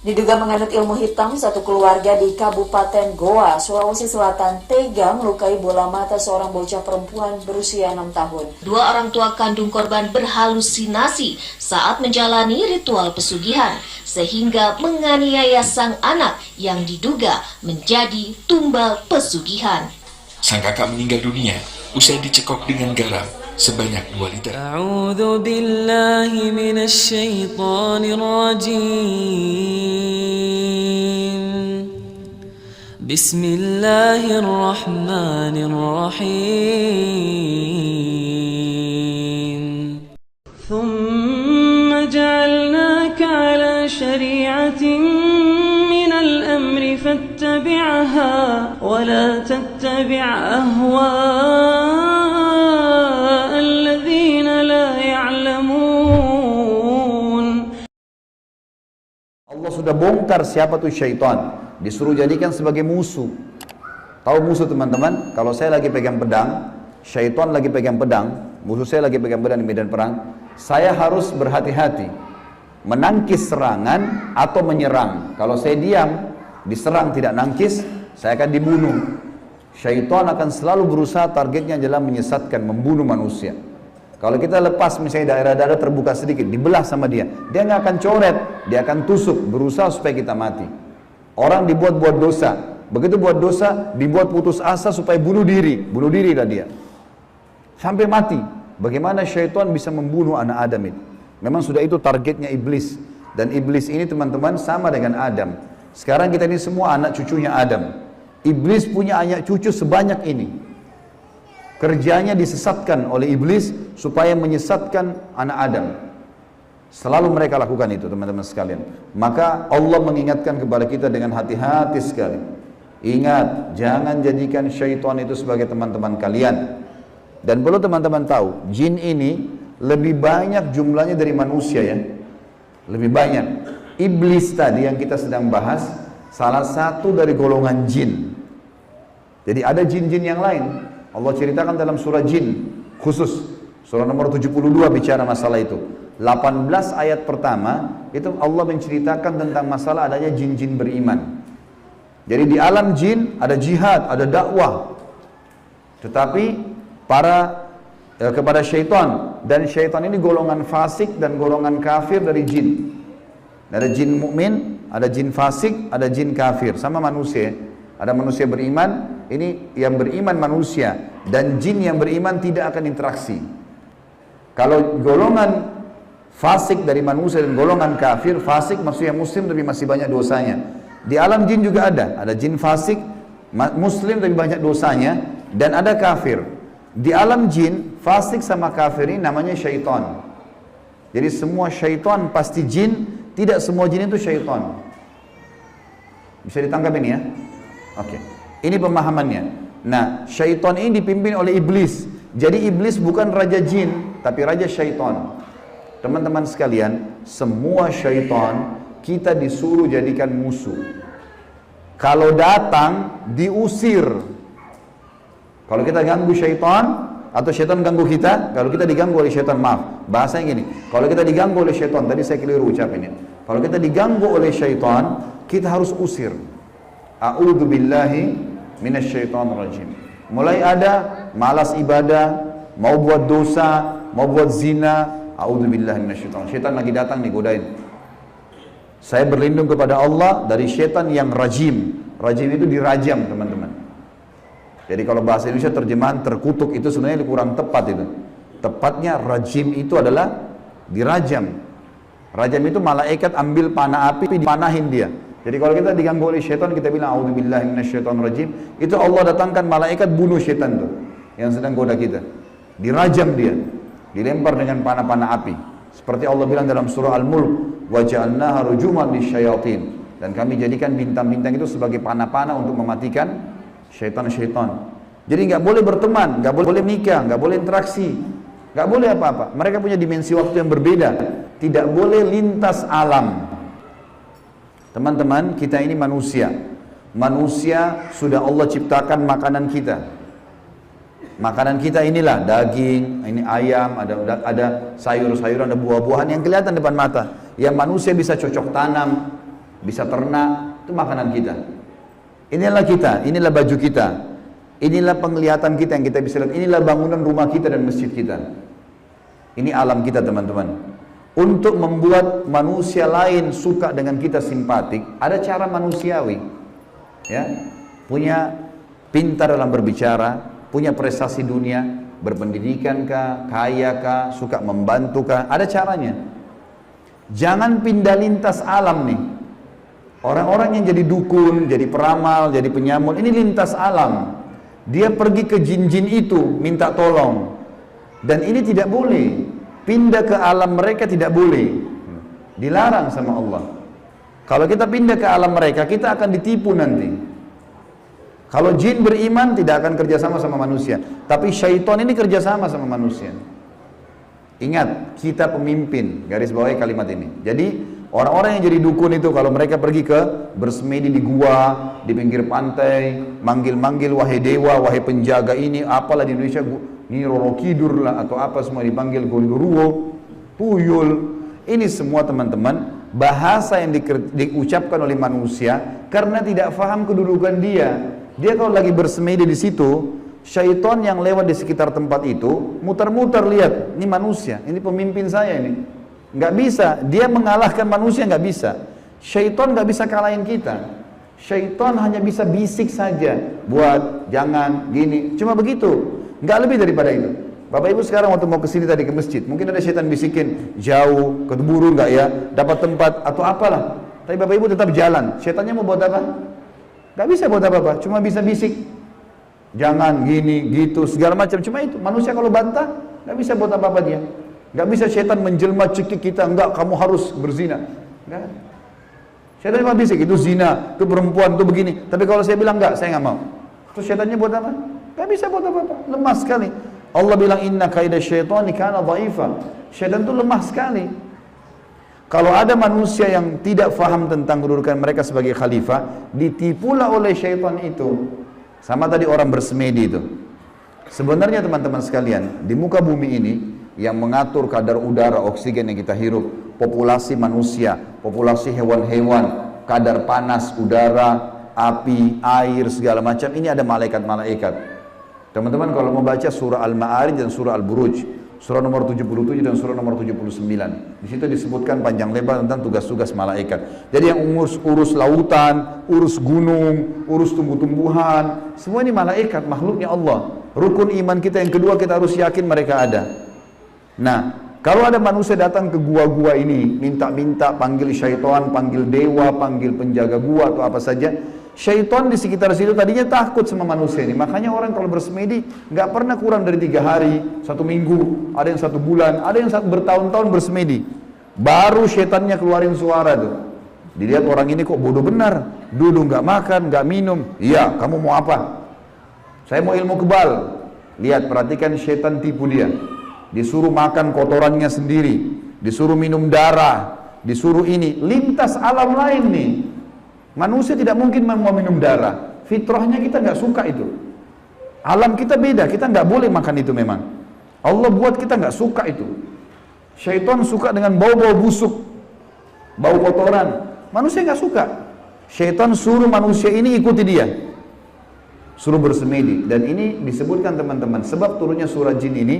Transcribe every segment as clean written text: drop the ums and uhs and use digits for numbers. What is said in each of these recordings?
Diduga menganut ilmu hitam, satu keluarga di Kabupaten Goa, Sulawesi Selatan tega melukai bola mata seorang bocah perempuan berusia 6 tahun. Dua orang tua kandung korban berhalusinasi saat menjalani ritual pesugihan, sehingga menganiaya sang anak yang diduga menjadi tumbal pesugihan. Sang kakak meninggal dunia usai dicekok dengan garam sebanyak 2 liter. A'udzu billahi minasy syaithanir rajim. Bismillahirrahmanirrahim. Thumma ja'alnaka 'ala syari'atin minal amri fattabi'ha wa la tattabi' ahwa' Allah sudah bongkar siapa tuh syaitan, disuruh jadikan sebagai musuh. Tahu musuh teman-teman? Kalau saya lagi pegang pedang, syaitan lagi pegang pedang, musuh saya lagi pegang pedang di medan perang, saya harus berhati-hati menangkis serangan atau menyerang. Kalau saya diam, diserang tidak nangkis, saya akan dibunuh. Syaitan akan selalu berusaha, targetnya adalah menyesatkan, membunuh manusia. Kalau kita lepas misalnya daerah-daerah terbuka sedikit, dibelah sama dia nggak akan coret, dia akan tusuk, berusaha supaya kita mati. Orang dibuat dosa, begitu buat dosa, dibuat putus asa supaya bunuh dirilah dia. Sampai mati. Bagaimana syaitan bisa membunuh anak Adam itu? Memang sudah itu targetnya iblis. Dan iblis ini teman-teman sama dengan Adam. Sekarang kita ini semua anak cucunya Adam. Iblis punya anak cucu sebanyak ini. Kerjanya disesatkan oleh iblis supaya menyesatkan anak Adam. Selalu mereka lakukan itu teman-teman sekalian. Maka Allah mengingatkan kepada kita dengan hati-hati sekali. Ingat, jangan jadikan syaitan itu sebagai teman-teman kalian. Dan perlu teman-teman tahu, jin ini lebih banyak jumlahnya dari manusia ya. Lebih banyak. Iblis tadi yang kita sedang bahas, salah satu dari golongan jin. Jadi ada jin-jin yang lain. Allah ceritakan dalam surah jin khusus, surah nomor 72 bicara masalah itu. 18 ayat pertama itu Allah menceritakan tentang masalah adanya jin-jin beriman. Jadi di alam jin ada jihad, ada dakwah. Tetapi kepada syaitan, dan syaitan ini golongan fasik dan golongan kafir dari jin. Ada jin mukmin, ada jin fasik, ada jin kafir, sama manusia. Ada manusia beriman, ini yang beriman manusia, dan jin yang beriman tidak akan interaksi. Kalau golongan fasik dari manusia dan golongan kafir, fasik maksudnya muslim tapi masih banyak dosanya. Di alam jin juga ada jin fasik, muslim tapi banyak dosanya, dan ada kafir. Di alam jin, fasik sama kafir ini namanya syaitan. Jadi semua syaitan pasti jin, tidak semua jin itu syaitan. Bisa ditangkap ini ya? Oke. Ini pemahamannya. Nah, syaitan ini dipimpin oleh iblis. Jadi iblis bukan raja jin, tapi raja syaitan. Teman-teman sekalian, semua syaitan kita disuruh jadikan musuh. Kalau datang, diusir. Kalau kita ganggu syaitan, atau syaitan ganggu kita, kalau kita diganggu oleh syaitan, maaf, bahasanya gini, kalau kita diganggu oleh syaitan, tadi saya keliru ucapinnya. Kalau kita diganggu oleh syaitan, kita harus usir. A'udzu billahi minasyaitonir rajim. Mulai ada malas ibadah, mau buat dosa, mau buat zina, a'udzu billahi minasyaitonir. Syaitan lagi datang nih godain. Saya berlindung kepada Allah dari syaitan yang rajim. Rajim itu dirajam, teman-teman. Jadi kalau bahasa Indonesia terjemahan terkutuk itu sebenarnya kurang tepat itu. Tepatnya rajim itu adalah dirajam. Rajam itu malaikat ambil panah api dipanahin dia. Jadi kalau kita diganggu oleh syaitan, kita bilang a'udzubillahi minasyaitonirrajim, itu Allah datangkan malaikat bunuh syaitan itu yang sedang goda kita. Dirajam dia, dilempar dengan panah-panah api. Seperti Allah bilang dalam surah Al-Mulk, wa ja'alnaha rujuman lisyayatin, dan kami jadikan bintang-bintang itu sebagai panah-panah untuk mematikan syaitan-syaitan. Jadi nggak boleh berteman, nggak boleh menikah, nggak boleh interaksi, nggak boleh apa-apa. Mereka punya dimensi waktu yang berbeda. Tidak boleh lintas alam. Teman-teman, kita ini manusia. Manusia sudah Allah ciptakan makanan kita. Makanan kita inilah daging, ini ayam, ada sayur-sayuran, ada buah-buahan yang kelihatan depan mata. Yang manusia bisa cocok tanam, bisa ternak, itu makanan kita. Inilah kita, inilah baju kita, inilah penglihatan kita yang kita bisa lihat, inilah bangunan rumah kita dan masjid kita. Ini alam kita teman-teman. Untuk membuat manusia lain suka dengan kita simpatik, ada cara manusiawi. Ya, punya pintar dalam berbicara, punya prestasi dunia, berpendidikan kah, kaya kah, suka membantu kah, ada caranya. Jangan pindah lintas alam nih. Orang-orang yang jadi dukun, jadi peramal, jadi penyamun, ini lintas alam. Dia pergi ke jin-jin itu, minta tolong. Dan ini tidak boleh. Pindah ke alam mereka tidak boleh. Dilarang sama Allah. Kalau kita pindah ke alam mereka, kita akan ditipu nanti. Kalau jin beriman, tidak akan kerjasama sama manusia. Tapi syaitan ini kerjasama sama manusia. Ingat, kita pemimpin. Garis bawahi kalimat ini. Jadi, orang-orang yang jadi dukun itu, kalau mereka pergi ke bersemedi di gua, di pinggir pantai, manggil-manggil, wahai dewa, wahai penjaga ini, apalah di Indonesia, ini Roro Kidur lah, atau apa semua dipanggil, Gondoruo, Tuyul. Ini semua teman-teman, bahasa yang diucapkan oleh manusia, karena tidak paham kedudukan dia. Dia kalau lagi bersemedi di situ, syaitan yang lewat di sekitar tempat itu, muter-muter lihat, ini manusia, ini pemimpin saya ini. Nggak bisa, dia mengalahkan manusia nggak bisa. Syaitan nggak bisa kalahin kita. Syaitan hanya bisa bisik saja, buat, jangan, gini, cuma begitu. Nggak lebih daripada itu. Bapak Ibu sekarang waktu mau kesini tadi ke masjid, mungkin ada syaitan bisikin, jauh, keburu nggak ya, dapat tempat atau apalah. Tapi Bapak Ibu tetap jalan. Syaitannya mau buat apa? Nggak bisa buat apa-apa, cuma bisa bisik. Jangan gini, gitu, segala macam. Cuma itu. Manusia kalau bantah, nggak bisa buat apa-apa dia. Nggak bisa syaitan menjelma cekik kita, enggak, kamu harus berzina. Enggak. Syaitan cuma bisik, itu zina, itu perempuan, itu begini. Tapi kalau saya bilang enggak, saya nggak mau. Terus syaitannya buat apa? Nggak bisa buat apa-apa, lemah sekali. Allah bilang inna kaida syaitani kana dhaifa. Syaitan itu lemah sekali. Kalau ada manusia yang tidak faham tentang kedudukan mereka sebagai khalifah, ditipulah oleh syaitan itu. Sama tadi orang bersemedi itu. Sebenarnya teman-teman sekalian, di muka bumi ini yang mengatur kadar udara, oksigen yang kita hirup, populasi manusia, populasi hewan-hewan, kadar panas udara, api, air, segala macam, ini ada malaikat-malaikat. Teman-teman kalau mau baca surah Al-Ma'arij dan surah Al-Buruj, surah nomor 77 dan surah nomor 79, di situ disebutkan panjang lebar tentang tugas-tugas malaikat. Jadi yang urus lautan, urus gunung, urus tumbuh-tumbuhan, semua ini malaikat, makhluknya Allah. Rukun iman kita yang kedua, kita harus yakin mereka ada. Nah, kalau ada manusia datang ke gua-gua ini, minta-minta, panggil syaitan, panggil dewa, panggil penjaga gua atau apa saja, syaitan di sekitar situ tadinya takut sama manusia ini. Makanya orang kalau bersemedi nggak pernah kurang dari 3 hari, 1 minggu, ada yang 1 bulan, ada yang bertahun-tahun bersemedi. Baru syaitannya keluarin suara tuh. Dilihat orang ini kok bodoh benar, dulu nggak makan, nggak minum. Iya, kamu mau apa? Saya mau ilmu kebal. Lihat, perhatikan syaitan tipu dia. Disuruh makan kotorannya sendiri, disuruh minum darah, disuruh ini, lintas alam lain nih. Manusia tidak mungkin mau minum darah. Fitrahnya kita nggak suka itu. Alam kita beda, kita nggak boleh makan itu memang. Allah buat kita nggak suka itu. Syaitan suka dengan bau-bau busuk, bau kotoran. Manusia nggak suka. Syaitan suruh manusia ini ikuti dia, suruh bersemedi. Dan ini disebutkan teman-teman, sebab turunnya surah jin ini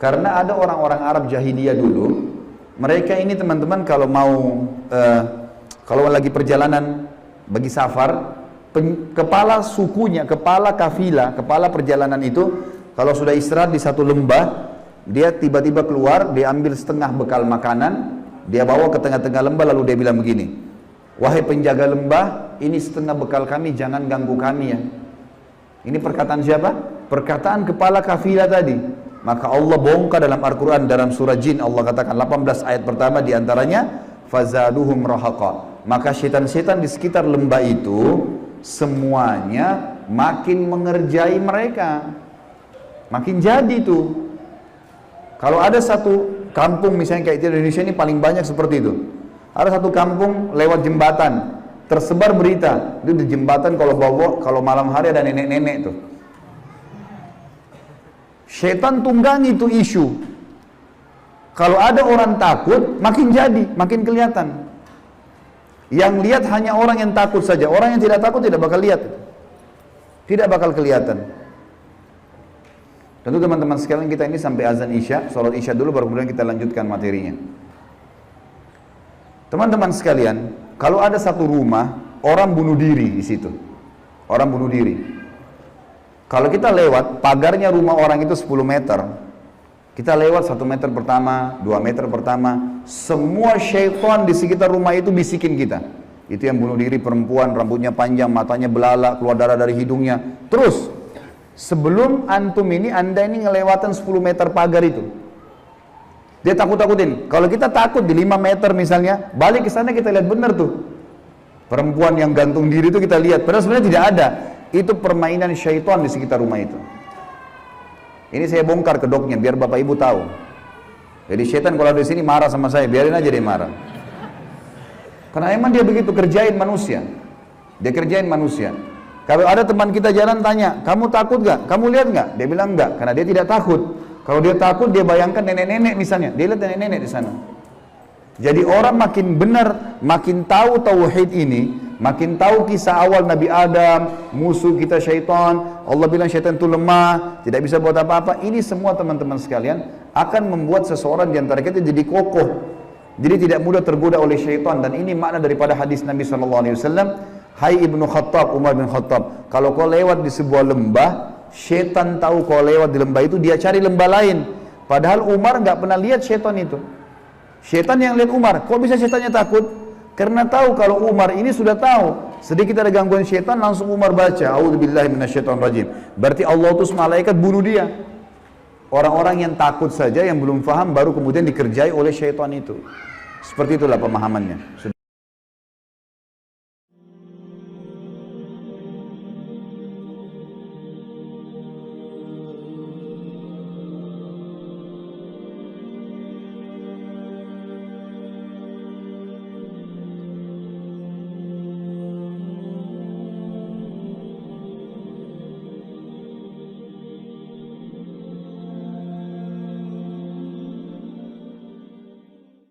karena ada orang-orang Arab jahiliyah dulu. Mereka ini teman-teman kalau mau kalau lagi perjalanan bagi safar, kepala sukunya, kepala kafilah, kepala perjalanan itu kalau sudah istirahat di satu lembah, dia tiba-tiba keluar, dia ambil setengah bekal makanan, dia bawa ke tengah-tengah lembah, lalu dia bilang begini, wahai penjaga lembah, ini setengah bekal kami, jangan ganggu kami ya. Ini perkataan siapa? Perkataan kepala kafilah tadi. Maka Allah bongkar dalam Al-Quran, dalam surah jin, Allah katakan 18 ayat pertama diantaranya fazaduhum rahaqa. Maka syaitan-syaitan di sekitar lembah itu semuanya makin mengerjai mereka, makin jadi tuh. Kalau ada satu kampung misalnya kayak di Indonesia ini paling banyak seperti itu. Ada satu kampung lewat jembatan, tersebar berita itu di jembatan kalau malam hari ada nenek-nenek tuh. Syaitan tunggangi itu isu. Kalau ada orang takut, makin jadi, makin kelihatan. Yang lihat hanya orang yang takut saja. Orang yang tidak takut tidak bakal lihat. Tidak bakal kelihatan. Tentu teman-teman sekalian, kita ini sampai azan Isya, sholat Isya dulu baru kemudian kita lanjutkan materinya. Teman-teman sekalian, kalau ada satu rumah, orang bunuh diri di situ. Orang bunuh diri. Kalau kita lewat, pagarnya rumah orang itu 10 meter. Kita lewat 1 meter pertama, 2 meter pertama, semua syaitan di sekitar rumah itu bisikin kita. Itu yang bunuh diri perempuan, rambutnya panjang, matanya belalak, keluar darah dari hidungnya. Terus, sebelum antum ini, anda ini ngelewatan 10 meter pagar itu. Dia takut-takutin. Kalau kita takut di 5 meter misalnya, balik ke sana kita lihat benar tuh. Perempuan yang gantung diri itu kita lihat. Padahal sebenarnya tidak ada. Itu permainan syaitan di sekitar rumah itu. Ini saya bongkar kedoknya biar bapak ibu tahu. Jadi syaitan kalau ada di sini marah sama saya, biarin aja dia marah. Karena emang dia begitu kerjain manusia. Dia kerjain manusia. Kalau ada teman kita jalan tanya, kamu takut gak? Kamu lihat gak? Dia bilang enggak, karena dia tidak takut. Kalau dia takut, dia bayangkan nenek-nenek misalnya. Dia lihat nenek-nenek di sana. Jadi orang makin benar, makin tahu tauhid ini, makin tahu kisah awal Nabi Adam, musuh kita syaitan, Allah bilang syaitan itu lemah, tidak bisa buat apa-apa. Ini semua teman-teman sekalian akan membuat seseorang di antara kita jadi kokoh. Jadi tidak mudah tergoda oleh syaitan. Dan ini makna daripada hadis Nabi SAW. Hai Ibnu Khattab, Umar bin Khattab, kalau kau lewat di sebuah lembah, syaitan tahu kau lewat di lembah itu, dia cari lembah lain. Padahal Umar nggak pernah lihat syaitan itu. Syaitan yang lihat Umar. Kok bisa syaitannya takut? Karena tahu kalau Umar ini sudah tahu. Sedikit ada gangguan syaitan, langsung Umar baca A'udzubillahi minasyaitonirrajim. Berarti Allah utus malaikat bunuh dia. Orang-orang yang takut saja, yang belum paham, baru kemudian dikerjai oleh syaitan itu. Seperti itulah pemahamannya.